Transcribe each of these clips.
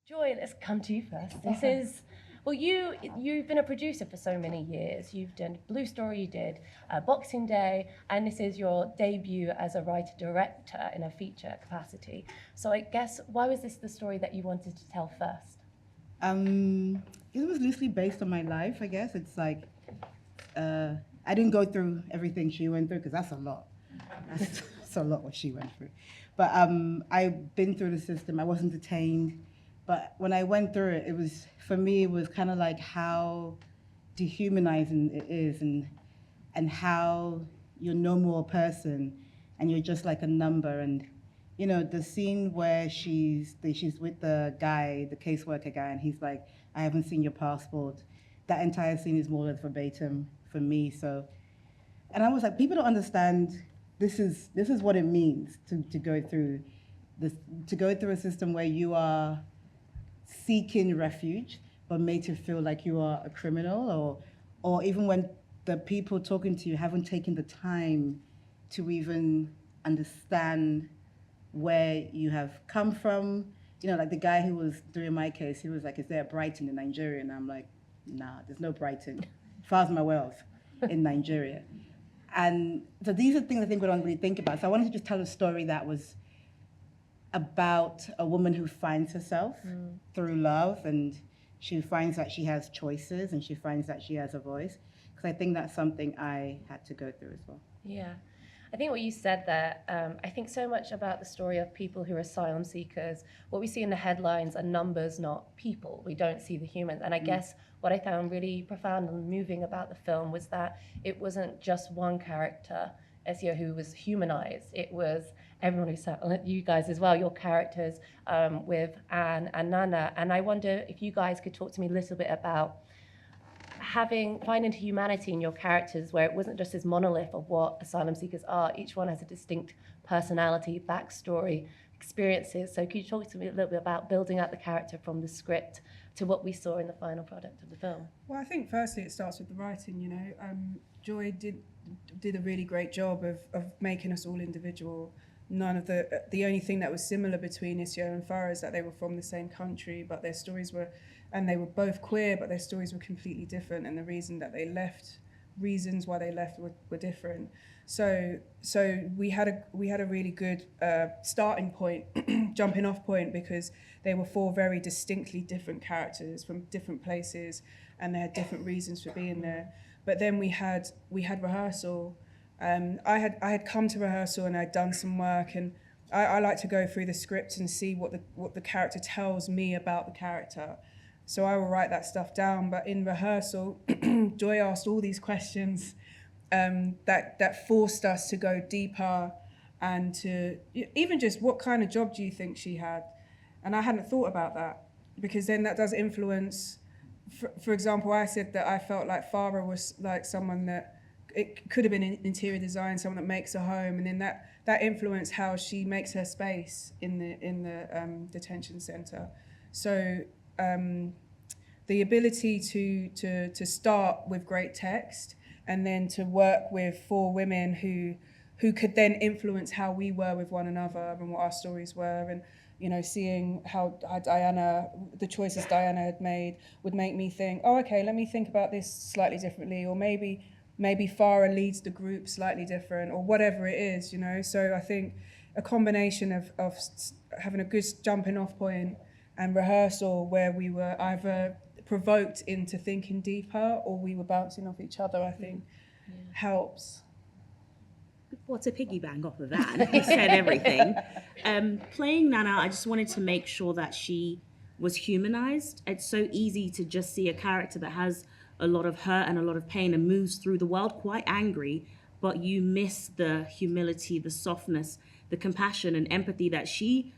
Joy, let's come to you first. This is, well, you've been a producer for so many years. You've done Blue Story, you did Boxing Day, and this is your debut as a writer-director in a feature capacity. So I guess, why was this the story that you wanted to tell first? It was loosely based on my life, I guess. It's like, I didn't go through everything she went through, because that's a lot. That's a lot what she went through. But I've been through the system. I wasn't detained. But when I went through it, for me, it was kind of like how dehumanizing it is, and how you're no more a person and you're just like a number. And, the scene where she's with the guy, the caseworker guy, and he's like, I haven't seen your passport. That entire scene is more or less verbatim for me. So, and I was like, people don't understand this is what it means to go through this, to go through a system where you are seeking refuge, but made to feel like you are a criminal, or even when the people talking to you haven't taken the time to even understand where you have come from. Like the guy who was doing my case, he was like, is there a Brighton in Nigeria? And I'm like, nah, there's no Brighton, as far as I'm aware of, in Nigeria. And so these are things I think we don't really think about. So I wanted to just tell a story that was about a woman who finds herself through love, and she finds that she has choices, and she finds that she has a voice. Because I think that's something I had to go through as well. Yeah. I think what you said there, I think so much about the story of people who are asylum seekers. What we see in the headlines are numbers, not people. We don't see the humans. And I guess what I found really profound and moving about the film was that it wasn't just one character, Ezio, who was humanized. It was everyone who sat, you guys as well, your characters with Anne and Nana. And I wonder if you guys could talk to me a little bit about finding humanity in your characters, where it wasn't just this monolith of what asylum seekers are. Each one has a distinct personality, backstory, experiences. So could you talk to me a little bit about building up the character from the script to what we saw in the final product of the film? Well, I think firstly it starts with the writing. Joy did a really great job of making us all individual. None of the only thing that was similar between Isio and Farah is that they were from the same country, but their stories were, and they were both queer, but their stories were completely different, and the reasons why they left were different. So we had a really good starting point, jumping off point, because they were four very distinctly different characters from different places, and they had different reasons for being there. But then we had rehearsal. I had come to rehearsal and I'd done some work, and I like to go through the script and see what the character tells me about the character. So I will write that stuff down. But in rehearsal, Joy asked all these questions that forced us to go deeper, and to even just, what kind of job do you think she had? And I hadn't thought about that, because then that does influence. For example, I said that I felt like Farah was like someone that, it could have been in interior design, someone that makes a home, and then that influenced how she makes her space in the detention center. So the ability to start with great text, and then to work with four women who could then influence how we were with one another and what our stories were, and seeing how Diana, the choices Diana had made, would make me think, oh, okay, let me think about this slightly differently, or maybe Farah leads the group slightly different, or whatever it is, So I think a combination of having a good jumping off point and rehearsal, where we were either provoked into thinking deeper or we were bouncing off each other, I think helps. Well, to piggyback off of that, you said everything. Playing Nana, I just wanted to make sure that she was humanized. It's so easy to just see a character that has a lot of hurt and a lot of pain and moves through the world quite angry, but you miss the humility, the softness, the compassion and empathy that she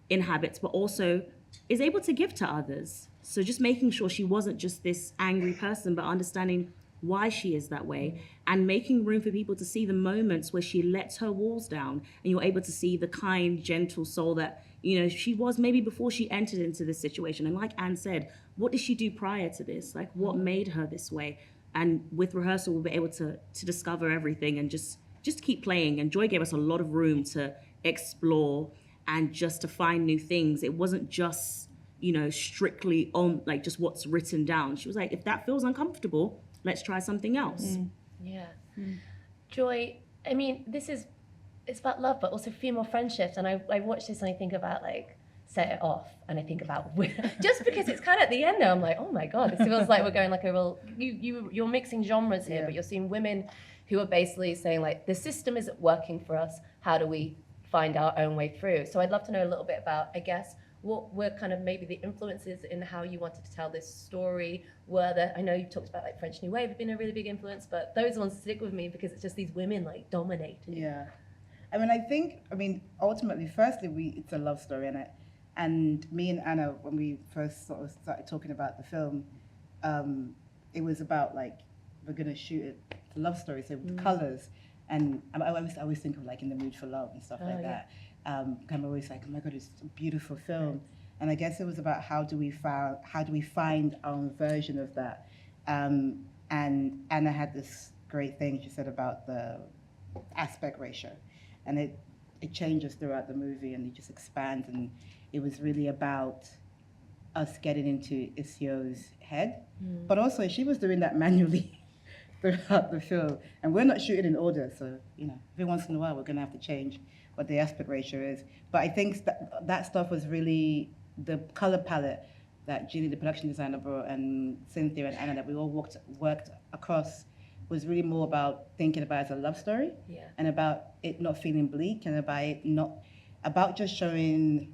inhabits, but also is able to give to others. So just making sure she wasn't just this angry person, but understanding why she is that way, and making room for people to see the moments where she lets her walls down, and you're able to see the kind, gentle soul that she was maybe before she entered into this situation. And like Anne said, what did she do prior to this? Like, what made her this way? And with rehearsal, we'll be able to discover everything, and just keep playing. And Joy gave us a lot of room to explore and just to find new things. It wasn't just strictly on like just what's written down. She was like, if that feels uncomfortable, let's try something else. Yeah. Joy, I mean, it's about love, but also female friendships. And I watch this and I think about like Set It Off, and I think about just because it's kind of at the end now, I'm like, oh my God, this feels like we're going like a real, you're mixing genres here, but you're seeing women who are basically saying like, the system isn't working for us. How do we find our own way through? So I'd love to know a little bit about, I guess, what were kind of maybe the influences in how you wanted to tell this story? I know you talked about like French New Wave being a really big influence, but those ones stick with me because it's just these women like dominating. Yeah. I mean, ultimately, firstly, it's a love story, and me and Anna, when we first sort of started talking about the film, it was about like, we're gonna shoot it, it's a love story, so with colors, and I always think of like In the Mood for Love and stuff like that. I'm always like, oh my God, it's a beautiful film. And I guess it was about how do we find our own version of that. And Anna had this great thing she said about the aspect ratio, and it changes throughout the movie and it just expands, and it was really about us getting into Isio's head, but also she was doing that manually throughout the film, and we're not shooting in order, so every once in a while we're going to have to change what the aspect ratio is. But I think that stuff was really the color palette that Julie, the production designer, brought, and Cynthia and Anna, that we all worked across, was really more about thinking about it as a love story, and about it not feeling bleak, and about just showing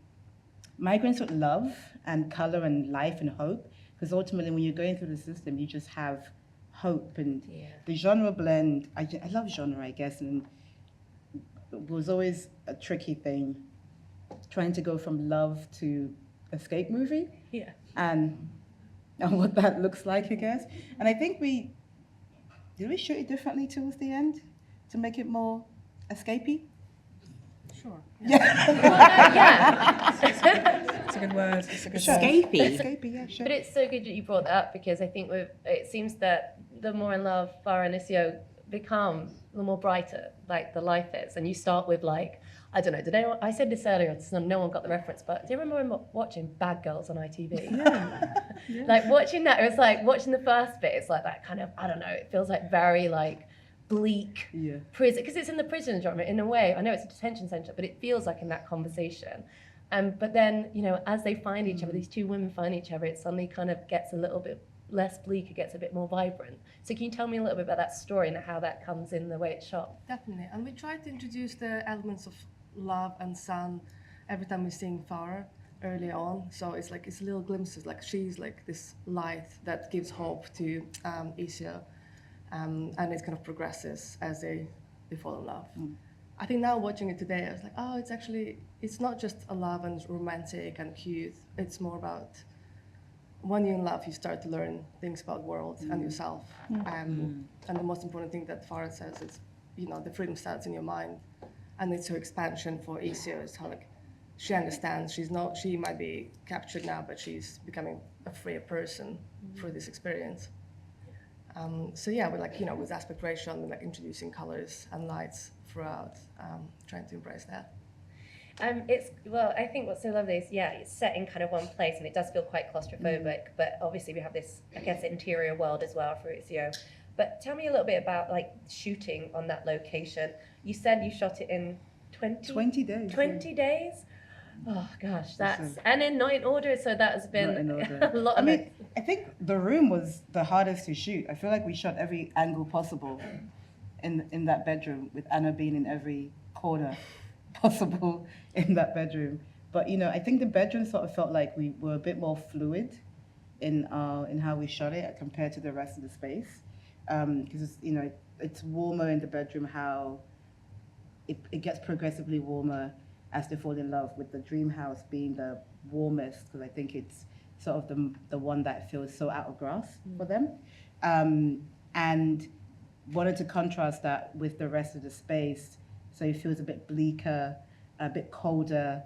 migrants with love and color and life and hope. Because ultimately, when you're going through the system, you just have hope. And the genre blend, I love genre, I guess, and it was always a tricky thing, trying to go from love to escape movie, and what that looks like, I guess. And I think did we shoot it differently towards the end to make it more escapey? Sure. Yeah. It's a good word. It's a good Escapey. Escapey, yeah, sure. But it's so good that you brought that up, because I think it seems that the more in love Farah and Isio become, the more brighter like the life is. And you start with like, I don't know, I said this earlier, so no one got the reference, but do you remember watching Bad Girls on ITV? Yeah. Like watching that, it was like watching the first bit, it's like that kind of, I don't know, it feels like very like bleak prison, because it's in the prison genre in a way. I know it's a detention center, but it feels like in that conversation. But then, as they find each other, these two women find each other, it suddenly kind of gets a little bit less bleak, it gets a bit more vibrant. So can you tell me a little bit about that story and how that comes in the way it's shot? Definitely, and we try to introduce the elements of love and sun every time we sing Farah early on. So it's little glimpses, like she's like this light that gives hope to Isio, and it kind of progresses as they fall in love. I think now watching it today, I was like, oh, it's not just a love and romantic and cute. It's more about when you're in love, you start to learn things about the world and yourself. And the most important thing that Farah says is, the freedom starts in your mind. And it's her expansion for Isio, is how like she understands she might be captured now, but she's becoming a freer person through this experience. So yeah, we're like, with aspect ratio and like introducing colors and lights throughout, trying to embrace that. I think what's so lovely is, it's set in kind of one place, and it does feel quite claustrophobic, but obviously we have this, I guess, interior world as well for Isio. But tell me a little bit about like shooting on that location. You said you shot it in 20 days. 20 days? Oh gosh, and not in order, so that has been a lot of it. I think the room was the hardest to shoot. I feel like we shot every angle possible in that bedroom, with Anna being in every corner possible in that bedroom. But I think the bedroom sort of felt like we were a bit more fluid in how we shot it compared to the rest of the space, because it's warmer in the bedroom. How it gets progressively warmer as they fall in love, with the dream house being the warmest, because I think it's sort of the one that feels so out of grasp for them, and wanted to contrast that with the rest of the space, so it feels a bit bleaker, a bit colder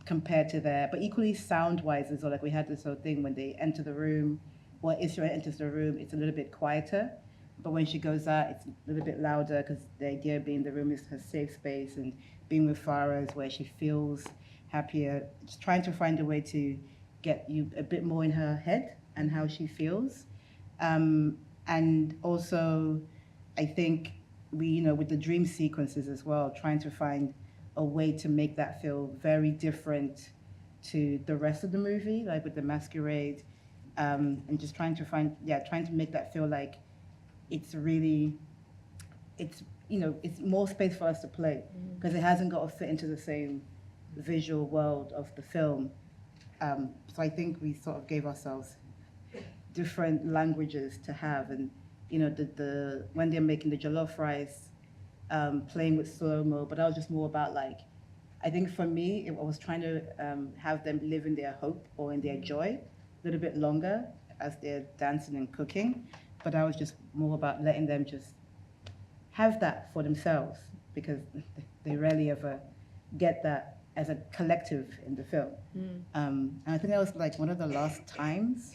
compared to there, but equally sound-wise as well. Like we had this whole thing when they enter the room, Isra enters the room, it's a little bit quieter, but when she goes out, it's a little bit louder, because the idea being the room is her safe space, and being with Farah is where she feels happier. Just trying to find a way to get you a bit more in her head and how she feels. And also, I think with the dream sequences as well, trying to find a way to make that feel very different to the rest of the movie, like with the masquerade, and just trying to make that feel like it's more space for us to play, because it hasn't got to fit into the same visual world of the film. So I think we sort of gave ourselves different languages to have, and the when they're making the jollof rice, playing with slow-mo, but that was just more about I think for me, I was trying to have them live in their hope or in their joy a little bit longer as they're dancing and cooking, but I was just more about letting them just have that for themselves, because they rarely ever get that as a collective in the film. And I think that was one of the last times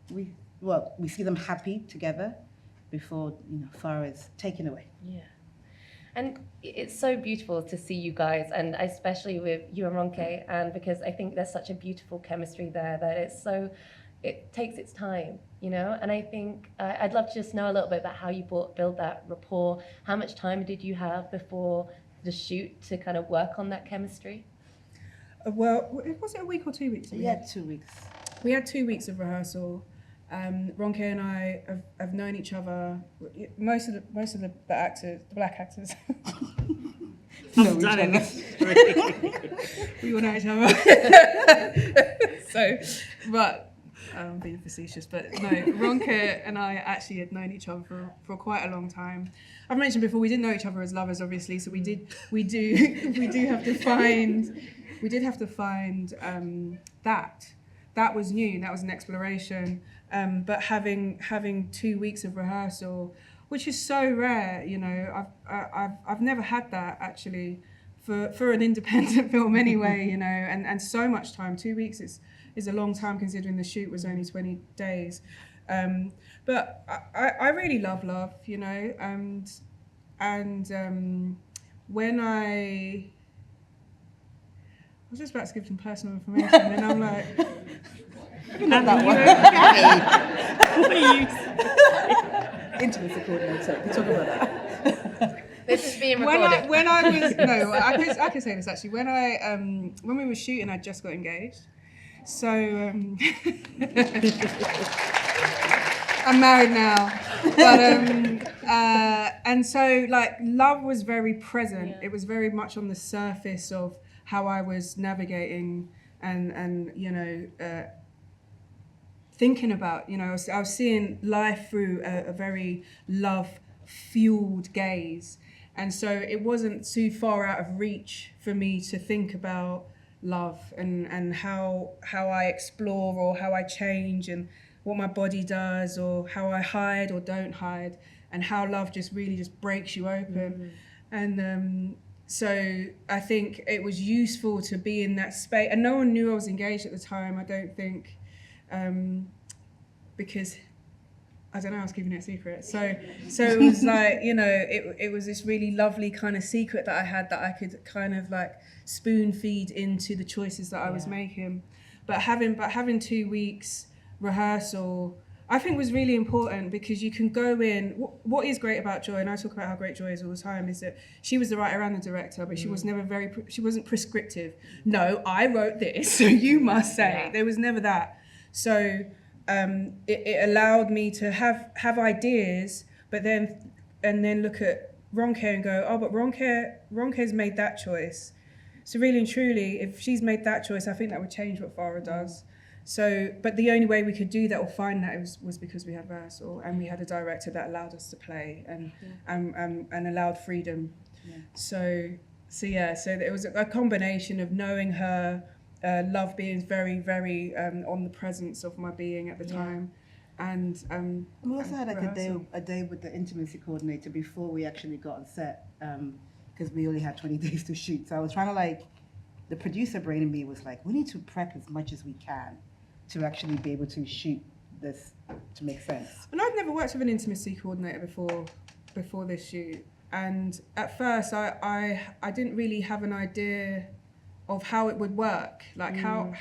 we see them happy together before Farah is taken away. Yeah. And it's so beautiful to see you guys, and especially with you and Ronke, and because I think there's such a beautiful chemistry there that it takes its time, and I think I'd love to just know a little bit about how you build that rapport. How much time did you have before the shoot to kind of work on that chemistry? Well, was it a week or 2 weeks? We had 2 weeks. We had 2 weeks of rehearsal. Ronke and I have known each other. Most of the actors, the black actors. No, we all know each other. So, but I'm being facetious, but no, Ronke and I actually had known each other for quite a long time. I've mentioned before, we didn't know each other as lovers, obviously, so we did have to find that was new, that was an exploration. But having 2 weeks of rehearsal, which is so rare, I've never had that actually for an independent film anyway, and so much time. 2 weeks is a long time considering the shoot was only 20 days. But I really love love, and when I was just about to give some personal information, and I'm like, not that one. Intimacy coordinator. We talk about that. This is being recorded. When I was I could say this actually. When we were shooting, I just got engaged. So I'm married now, but and so love was very present. Yeah. It was very much on the surface of how I was navigating and thinking about, I was seeing life through a very love-fueled gaze. And so it wasn't too far out of reach for me to think about love and how I explore or how I change and what my body does or how I hide or don't hide, and how love just really just breaks you open. And so I think it was useful to be in that space. And no one knew I was engaged at the time, I don't think, because I don't know, I was keeping it a secret. So it was it was this really lovely kind of secret that I had that I could kind of spoon feed into the choices that I was making. But having 2 weeks rehearsal, I think was really important, because you can go in. What is great about Joy, and I talk about how great Joy is all the time, is that she was the writer and the director, but she was never she wasn't prescriptive. No, I wrote this, so you must say. There was never that. So it allowed me to have ideas, but then look at Ronke and go, oh, but Ronke's made that choice. So really and truly, if she's made that choice, I think that would change what Farah does. So, but the only way we could do that or find that was because we had rehearsal and we had a director that allowed us to play and allowed freedom. Yeah. So it was a combination of knowing her, love being very, very on the presence of my being at the time, and we also had a day with the intimacy coordinator before we actually got on set, because we only had 20 days to shoot. So I was trying to the producer brain in me was we need to prep as much as we can to actually be able to shoot this to make sense. And I'd never worked with an intimacy coordinator before this shoot, and at first I didn't really have an idea of how it would work, how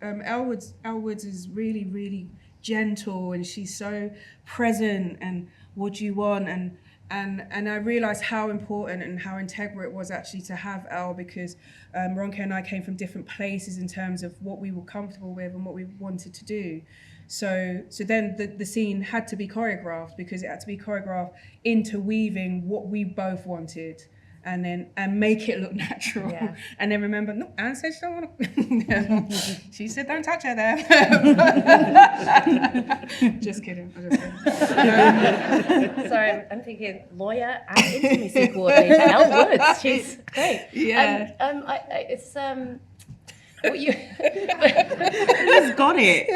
Elle Woods is really, really gentle, and she's so present. And what do you want? And I realised how important and how integral it was actually to have Elle, because Ronke and I came from different places in terms of what we were comfortable with and what we wanted to do. So then the scene had to be choreographed, because it had to be choreographed interweaving what we both wanted, and make it look natural. Yeah. And then remember, no, Anne said she don't want to. She said, don't touch her there. Just kidding. I'm just kidding. Sorry, I'm thinking lawyer and intimacy coordinator. Elle Woods, she's great. Yeah. It's what you. He's got it.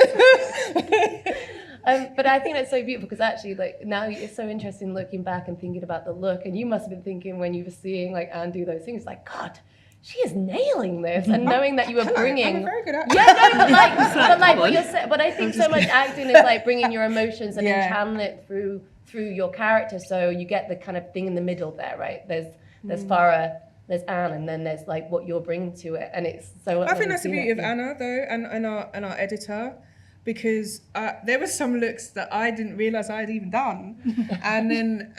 But I think that's so beautiful, because actually, like, now it's so interesting looking back and thinking about the look. And you must have been thinking when you were seeing like Anne do those things, like, God, she is nailing this, and knowing that you were bringing. I'm a very good actor. Yeah, no, but I think so much acting is like bringing your emotions and then channeling it through your character. So you get the kind of thing in the middle there, right? There's Farah, there's Anne, and then there's like what you're bringing to it, and it's so. I think that's the beauty of Anna, though, and our editor, because there were some looks that I didn't realise I had even done, and then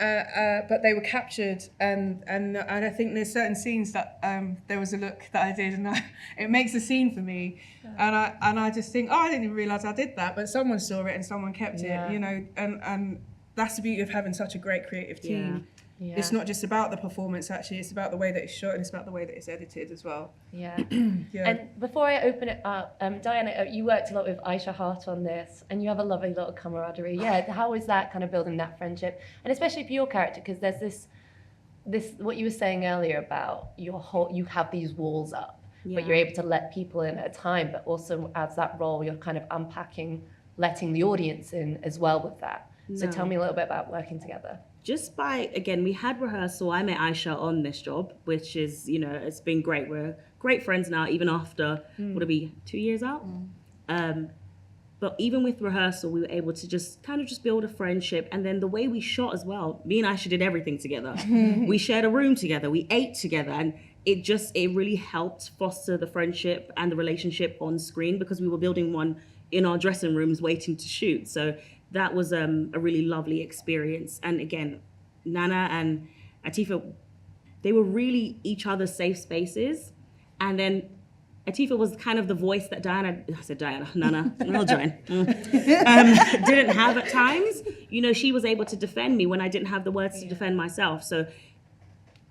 but they were captured, and I think there's certain scenes that there was a look that I did, and it makes a scene for me, and I just think, oh, I didn't even realise I did that, but someone saw it and someone kept it, you know, and that's the beauty of having such a great creative team. Yeah. It's not just about the performance, actually, it's about the way that it's shot, and it's about the way that it's edited as well. Yeah. Yeah. And before I open it up, Diana, you worked a lot with Aisha Hart on this, and you have a lovely little camaraderie. Yeah, how is that kind of building that friendship? And especially for your character, because there's this what you were saying earlier about you have these walls up, but you're able to let people in at a time, but also as that role, you're kind of unpacking, letting the audience in as well with that. So tell me a little bit about working together. Just by, again, we had rehearsal. I met Aisha on this job, which is, you know, it's been great. We're great friends now, even after, would it be 2 years out? But even with rehearsal, we were able to just build a friendship. And then the way we shot as well, me and Aisha did everything together. We shared a room together, we ate together, and it really helped foster the friendship and the relationship on screen, because we were building one in our dressing rooms waiting to shoot. So that was a really lovely experience. And again, Nana and Atifa, they were really each other's safe spaces. And then Atifa was kind of the voice that Nana, well, Joanne, didn't have at times. You know, she was able to defend me when I didn't have the words to defend myself. So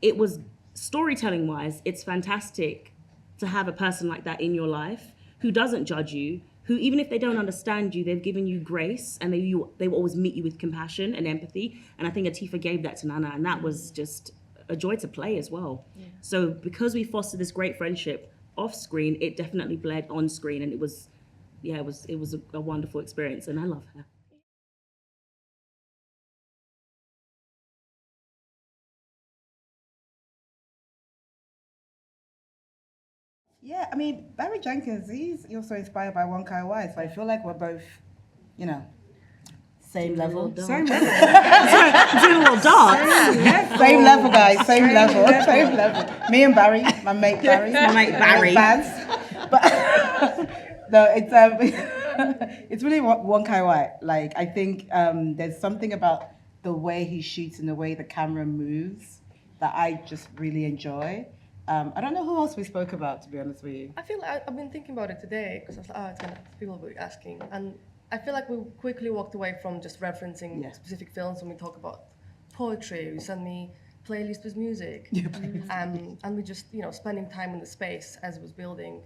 it was, storytelling wise, it's fantastic to have a person like that in your life who doesn't judge you, who, even if they don't understand you, they've given you grace, and they will always meet you with compassion and empathy. And I think Atifa gave that to Nana, and that was just a joy to play as well. Yeah. So because we fostered this great friendship off screen, it definitely bled on screen, and it was a wonderful experience, and I love her. Yeah, I mean, Barry Jenkins, he's also inspired by Wong Kar-wai, so I feel like we're both, you know, same level. Same level. Doing a little dark. Same level, guys, same level. Me and Barry, my mate Barry. Fans. But no, it's really Wong Kar-wai. Like, I think there's something about the way he shoots and the way the camera moves that I just really enjoy. I don't know who else we spoke about, to be honest with you. I feel like I've been thinking about it today, because I was like, people will be asking. And I feel like we quickly walked away from just referencing specific films when we talk about poetry. You send me playlists with music. And we just, spending time in the space as it was building,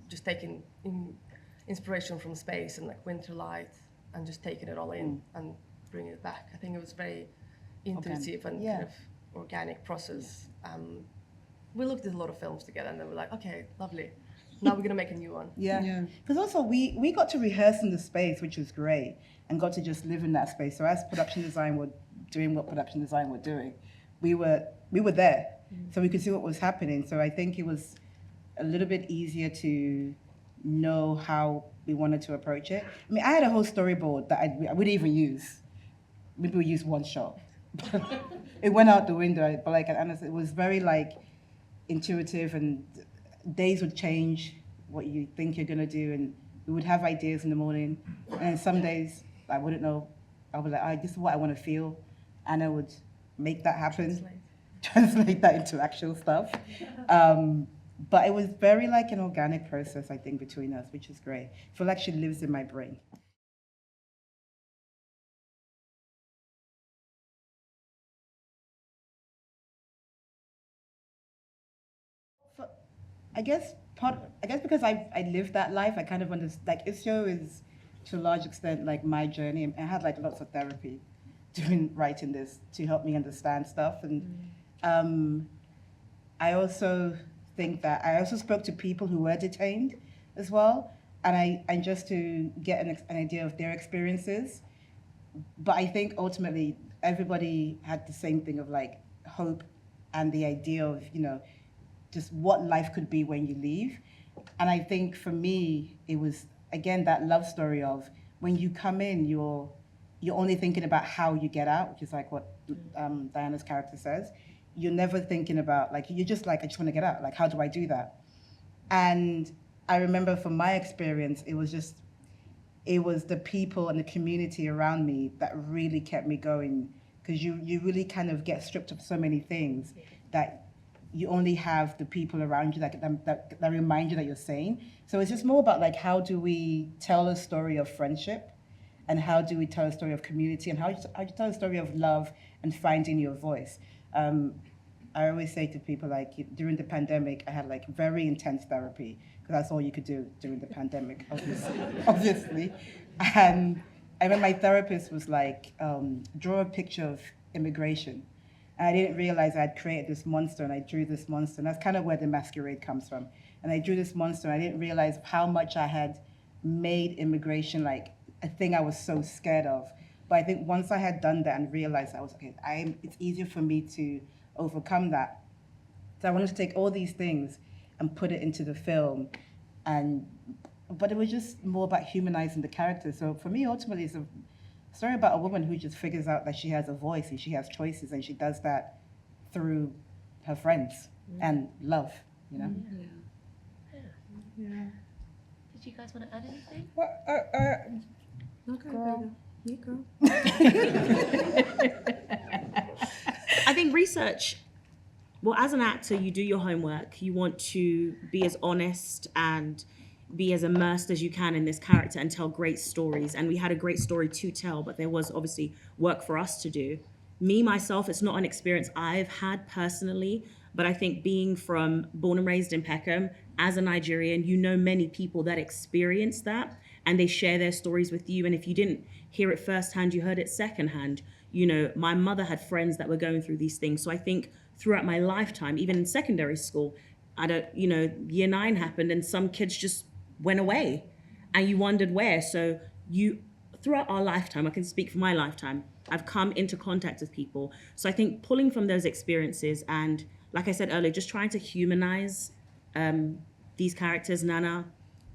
just taking inspiration from space and like winter light, and just taking it all in and bringing it back. I think it was very intuitive and kind of organic process. We looked at a lot of films together, and then we're like, okay, lovely. Now we're gonna make a new one. Yeah. Because also we got to rehearse in the space, which was great, and got to just live in that space. So as production design were doing what production design were doing, we were there, so we could see what was happening. So I think it was a little bit easier to know how we wanted to approach it. I mean, I had a whole storyboard that I wouldn't even use. Maybe we used one shot. It went out the window, but like Anna said, it was very like intuitive, and days would change what you think you're gonna do, and we would have ideas in the morning, and some days I wouldn't know. I was like, this is what I want to feel. Anna would make that happen, translate that into actual stuff. But it was very like an organic process, I think, between us, which is great. I feel like she lives in my brain. I guess because I lived that life, I kind of understand. Like Isio is to a large extent like my journey. I had like lots of therapy during writing this to help me understand stuff, and I also think that I also spoke to people who were detained as well, and just to get an idea of their experiences. But I think ultimately everybody had the same thing of like hope and the idea of just what life could be when you leave. And I think for me, it was, again, that love story of when you come in, you're only thinking about how you get out, which is like what Diana's character says. You're never thinking about, like, you're just like, I just want to get out. Like, how do I do that? And I remember from my experience, it was the people and the community around me that really kept me going, because you really kind of get stripped of so many things that you only have the people around you that remind you that you're sane. So it's just more about like, how do we tell a story of friendship, and how do we tell a story of community, and how do you tell a story of love and finding your voice. I always say to people, like, during the pandemic, I had like very intense therapy, because that's all you could do during the pandemic, obviously. And I remember my therapist was like, draw a picture of immigration. And I didn't realize I had created this monster, and I drew this monster. And that's kind of where the masquerade comes from. And I drew this monster, and I didn't realize how much I had made immigration like a thing I was so scared of. But I think once I had done that and realized I was, okay, it's easier for me to overcome that. So I wanted to take all these things and put it into the film. But it was just more about humanizing the character. So for me, ultimately, it's a story about a woman who just figures out that she has a voice and she has choices, and she does that through her friends and love, Yeah. Did you guys want to add anything? Well, Girl. You girl. I think research, well, as an actor, you do your homework. You want to be as honest and be as immersed as you can in this character and tell great stories. And we had a great story to tell, but there was obviously work for us to do. Me, myself, it's not an experience I've had personally, but I think being born and raised in Peckham, as a Nigerian, you know many people that experience that, and they share their stories with you. And if you didn't hear it firsthand, you heard it secondhand. My mother had friends that were going through these things. So I think throughout my lifetime, even in secondary school, year 9 happened and some kids just went away and you wondered where. So throughout our lifetime, I can speak for my lifetime, I've come into contact with people. So I think pulling from those experiences and, like I said earlier, just trying to humanize these characters, Nana,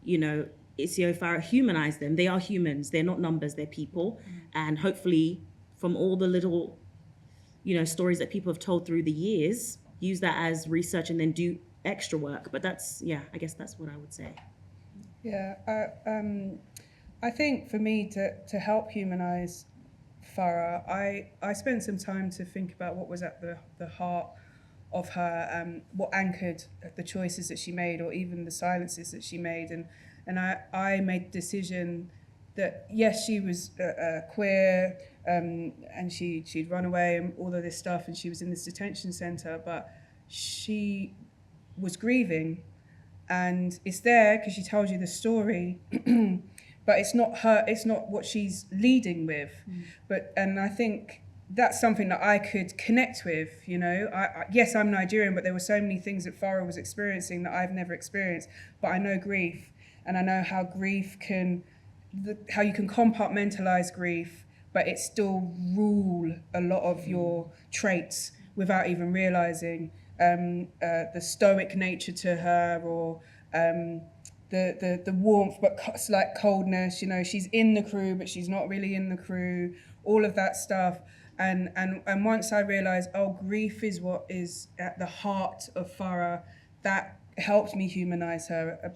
Isio, Farah, humanize them. They are humans. They're not numbers. They're people. And hopefully from all the little, stories that people have told through the years, use that as research and then do extra work. But I guess that's what I would say. Yeah, I think for me to help humanize Farah, I spent some time to think about what was at the heart of her, what anchored the choices that she made, or even the silences that she made. And I made the decision that, yes, she was queer, and she'd run away and all of this stuff, and she was in this detention center, but she was grieving. And it's there because she tells you the story, but it's not what she's leading with. And I think that's something that I could connect with, yes, I'm Nigerian, but there were so many things that Farah was experiencing that I've never experienced. But I know grief, and I know how grief how you can compartmentalize grief, but it still rule a lot of your traits without even realizing. The stoic nature to her, or the warmth but slight coldness. She's in the crew, but she's not really in the crew. All of that stuff. And once I realized, grief is what is at the heart of Farah, that helped me humanize her.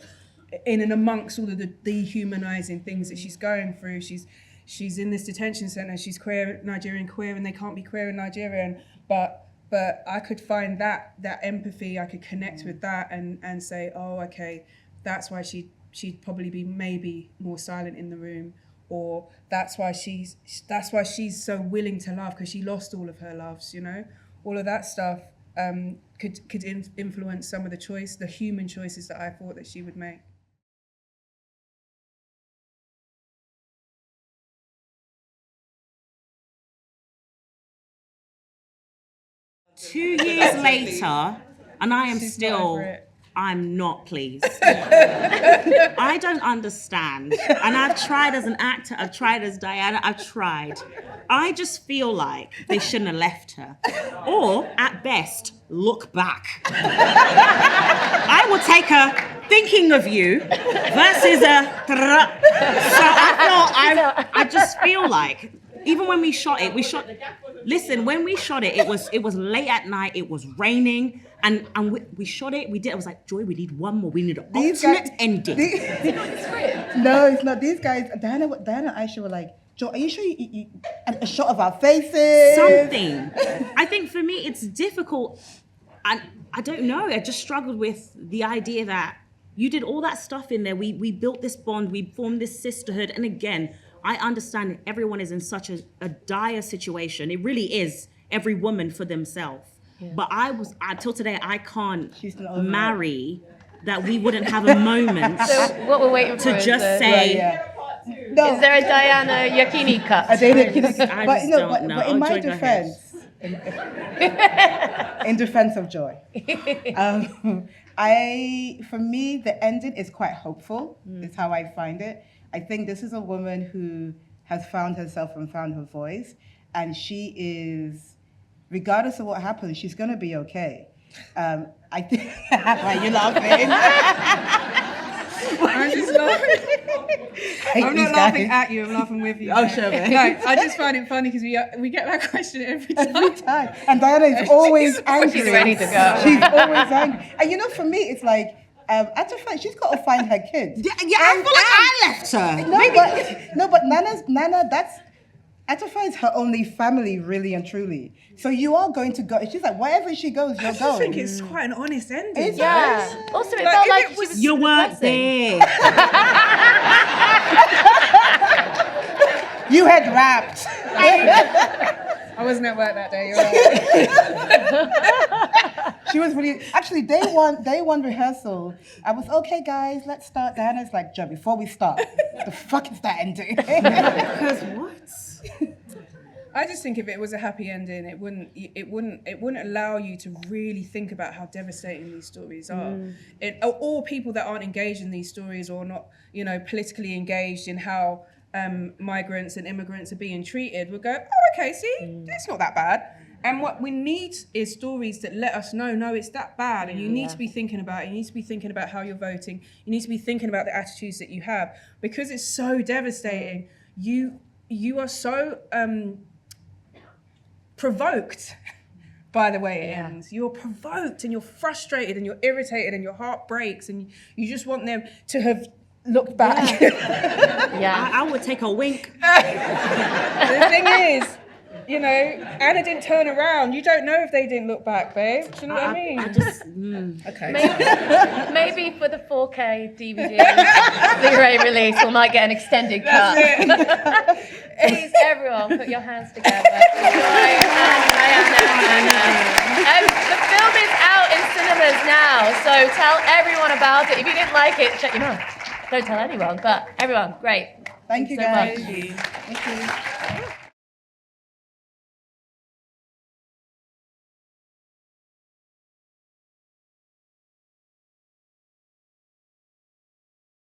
in and amongst all of the dehumanizing things that she's going through. She's in this detention center. She's queer, Nigerian queer, and they can't be queer in Nigerian. But I could find that empathy. I could connect with that and say, oh, okay, that's why she'd probably be maybe more silent in the room, or that's why she's so willing to love, because she lost all of her loves. You know, all of that stuff could influence some of the human choices that I thought that she would make. 2 years later, and I am She's not still, over it. I'm not pleased. I don't understand. And I've tried as an actor, I've tried as Diana, I've tried. I just feel like they shouldn't have left her. Or, at best, look back. I will take a thinking of you versus a... So I just feel like, even when we shot it, listen, when we shot it, it was late at night, it was raining, and we shot it, I was like, Joy, we need one more, we need an alternate ending. No, it's not. These guys, Diana and Aisha were like, Joy, are you sure you a shot of our faces? Something. I think for me, it's difficult, and I don't know, I just struggled with the idea that you did all that stuff in there, we built this bond, we formed this sisterhood, and again, I understand everyone is in such a dire situation. It really is every woman for themselves. Yeah. But until today, I can't marry that we wouldn't have a moment So what we're waiting for to is just say, No, is there a Diana Yekinni cut? I don't know. I But just no, don't know. but in my Joy, go ahead. defense, in defense of Joy, for me, the ending is quite hopeful. Is how I find it. I think this is a woman who has found herself and found her voice, and she is, regardless of what happens, she's going to be okay. I think. Why are you laughing? I'm just laughing. I'm not laughing at you, I'm laughing with you. Oh, sure, man. No, I just find it funny because we get that question every time. Every time. And Diana is always angry. She's ready to go. She's always angry. And you know, for me, it's like, at the fact, she's got to find her kids. yeah, I feel like I left her. No, but Nana, that's, Atifa is her only family, really and truly. So you are going to go. She's like, wherever she goes, you'll I go. just think it's quite an honest ending. Yeah. Also, it Like, felt if like it she was- was You weren't progressing. You had rapped. I wasn't at work that day, you're right. She was really, actually, day one rehearsal, I was, okay, guys, let's start. Diana's like, Joe, before we start, the fuck is that ending? Because what? I just think if it was a happy ending, it wouldn't allow you to really think about how devastating these stories are. Or people that aren't engaged in these stories, or not, politically engaged in how migrants and immigrants are being treated, would go, oh, okay, see, it's not that bad. And what we need is stories that let us know, no, it's that bad, and you need to be thinking about it. You need to be thinking about how you're voting. You need to be thinking about the attitudes that you have, because it's so devastating. You are so provoked by the way it ends. You're provoked and you're frustrated and you're irritated and your heart breaks and you just want them to have looked back. Yeah. I would take a wink. The thing is, Anna didn't turn around. You don't know if they didn't look back, babe. Do you know what I mean? I just, Okay. Maybe for the 4K DVD Blu-ray release, we might get an extended cut. Please, everyone, put your hands together. Joy and Diana. The film is out in cinemas now, so tell everyone about it. If you didn't like it, shut your mouth. Don't tell anyone, but everyone, great. Thank you, so guys. much. Thank you.